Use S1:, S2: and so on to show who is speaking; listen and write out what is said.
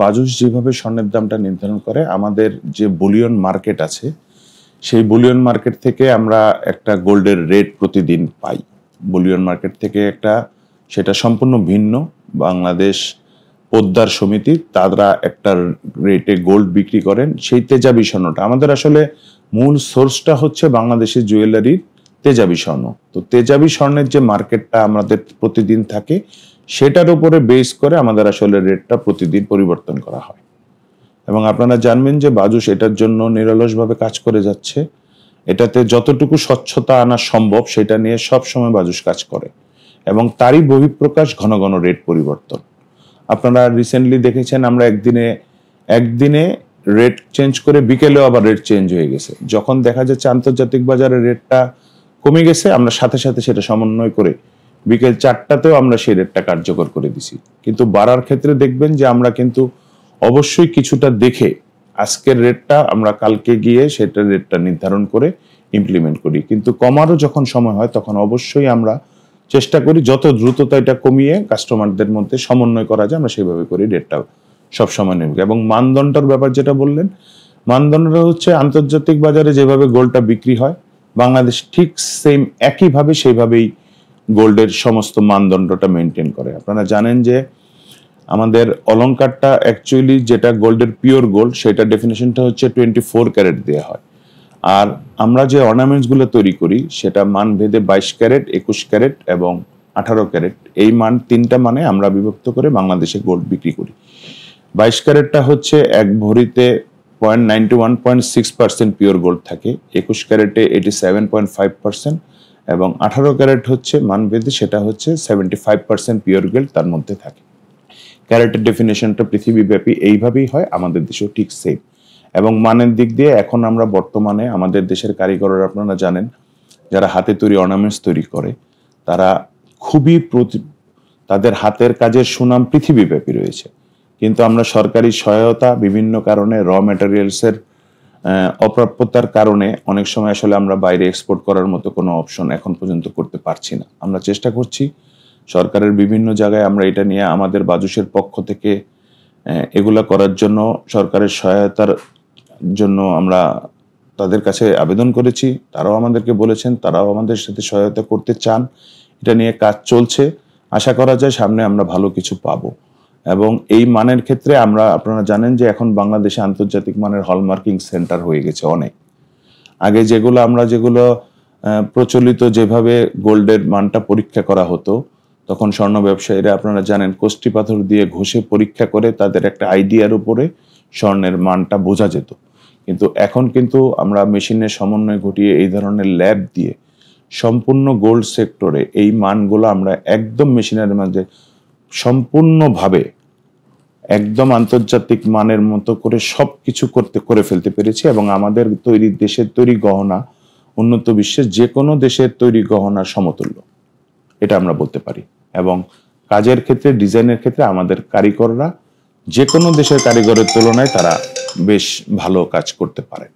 S1: বাজুস যেভাবে স্বর্ণের দামটা নির্ধারণ করে, আমাদের যে বুলিয়ন মার্কেট আছে সেই বুলিয়ন মার্কেট থেকে আমরা একটা গোল্ডের রেট প্রতিদিন পাই। বুলিয়ন মার্কেট থেকে সেটা সম্পূর্ণ ভিন্ন। বাংলাদেশ পোদ্দার সমিতি তারা একটা রেটে গোল্ড বিক্রি করেন। সেই তেজাবি স্বর্ণটা আমাদের আসলে মূল সোর্সটা হচ্ছে বাংলাদেশের জুয়েলারির তেজাবি স্বর্ণ। তো তেজাবি স্বর্ণের যে মার্কেটটা আমাদের প্রতিদিন থাকে সেটার উপরে বেস করে আমাদের আসলে রেটটা প্রতিদিন পরিবর্তন করা হয়। এবং আপনারা জানবেন যে বাজুস এটার জন্য নিরলসভাবে কাজ করে যাচ্ছে। এটাতে যতটুকু স্বচ্ছতা আনা সম্ভব সেটা নিয়ে সব সময় বাজুস কাজ করে, এবং তারই বহিঃপ্রকাশ ঘন ঘন রেট পরিবর্তন। আপনারা রিসেন্টলি দেখেছেন আমরা একদিনে রেট চেঞ্জ করে বিকেলেও আবার রেট চেঞ্জ হয়ে গেছে। যখন দেখা যাচ্ছে আন্তর্জাতিক বাজারে রেটটা কমে গেছে, আমরা সাথে সাথে সেটা সমন্বয় করে বিকেল 4টাতেও আমরা সেই রেটটা কার্যকর করে দিছি। কিন্তু বাড়ার ক্ষেত্রে দেখবেন যে আমরা কিন্তু অবশ্যই কিছুটা দেখে আজকের রেটটা আমরা কালকে গিয়ে সেটা রেটটা নির্ধারণ করে ইমপ্লিমেন্ট করি। কিন্তু কমারও যখন সময় হয় তখন অবশ্যই আমরা চেষ্টা করি যত দ্রুততা এটা কমিয়ে কাস্টমারদের মধ্যে সমন্বয় করা যায়, আমরা সেইভাবে করি রেটটা সবসময় নেব। এবং মানদণ্ডের ব্যাপার যেটা বললেন, মানদণ্ডটা হচ্ছে আন্তর্জাতিক বাজারে যেভাবে গোল্ডটা বিক্রি হয় বাংলাদেশ ঠিক সেম একইভাবে সেইভাবেই গোল্ডের সমস্ত মানদণ্ডটা মেনটেন করে। আপনারা জানেন যে আমাদের অলংকারটা অ্যাকচুয়ালি যেটা গোল্ডের পিওর গোল্ড সেটা ডেফিনেশনটা হচ্ছে 24 ক্যারেট দেওয়া হয়। আর আমরা যে অর্নামেন্টসগুলো তৈরি করি সেটা মান ভেদে 22 ক্যারেট, 21 ক্যারেট এবং 18 ক্যারেট, এই মান তিনটা মানে আমরা বিভক্ত করে বাংলাদেশে গোল্ড বিক্রি করি। 22 ক্যারেটটা হচ্ছে এক ভরিতে 91.6% পিওর গোল্ড থাকে, 21 ক্যারেটে 87.5% এবং 18 ক্যারেট হচ্ছে মানভেদে সেটা হচ্ছে 75% পিওর গোল্ড তার মধ্যে থাকে। ক্যারেটের ডেফিনেশনটা পৃথিবীব্যাপী এইভাবেই হয়, আমাদের দেশেও ঠিক সেম। এবং মানের দিক দিয়ে এখন আমরা বর্তমানে আমাদের দেশের কারিগররা আপনারা জানেন যারা হাতে তৈরি অর্নামেন্টস তৈরি করে তারা খুবই তাদের হাতের কাজের সুনাম পৃথিবীব্যাপী রয়েছে। কিন্তু আমরা সরকারি সহায়তা বিভিন্ন কারণে র ম্যাটেরিয়ালসের অপ্রাপ্যতার কারণে অনেক সময় আসলে আমরা বাইরে এক্সপোর্ট করার মতো কোনো অপশন এখন পর্যন্ত করতে পারছি না। আমরা চেষ্টা করছি সরকারের বিভিন্ন জায়গায় আমরা এটা নিয়ে আমাদের বাজুসের পক্ষ থেকে এগুলা করার জন্য সরকারের সহায়তার জন্য আমরা তাদের কাছে আবেদন করেছি। তারাও আমাদেরকে বলেছেন তারাও আমাদের সাথে সহায়তা করতে চান। এটা নিয়ে কাজ চলছে, আশা করা যায় সামনে আমরা ভালো কিছু পাবো। এবং এই মানের ক্ষেত্রে আপনারা জানেন যে এখন বাংলাদেশে আন্তর্জাতিক মানের হলমার্কিং সেন্টার হয়ে গেছে অনেক। আগে যেগুলো প্রচলিত যেভাবে গোল্ডের মানটা পরীক্ষা করা হতো তখন স্বর্ণ ব্যবসায়ীরা আপনারা জানেন কোষ্টি পাথর দিয়ে ঘষে পরীক্ষা করে তাদের একটা আইডিয়ার উপরে স্বর্ণের মানটা বোঝা যেত। কিন্তু এখন কিন্তু আমরা মেশিনের সমন্বয় ঘটিয়ে এই ধরনের ল্যাব দিয়ে সম্পূর্ণ গোল্ড সেক্টরে এই মানগুলো আমরা একদম মেশিনের মাঝে সম্পূর্ণভাবে একদম আন্তর্জাতিক মানের মতো করে সবকিছু করে ফেলতে পেরেছি। এবং আমাদের দেশের তৈরি গহনা উন্নত বিশ্বের যে কোনো দেশের তৈরি গহনার সমতুল্য, এটা আমরা বলতে পারি। এবং কাজের ক্ষেত্রে ডিজাইনের ক্ষেত্রে আমাদের কারিগররা যে কোনো দেশের কারিগরের তুলনায় তারা বেশ ভালো কাজ করতে পারে।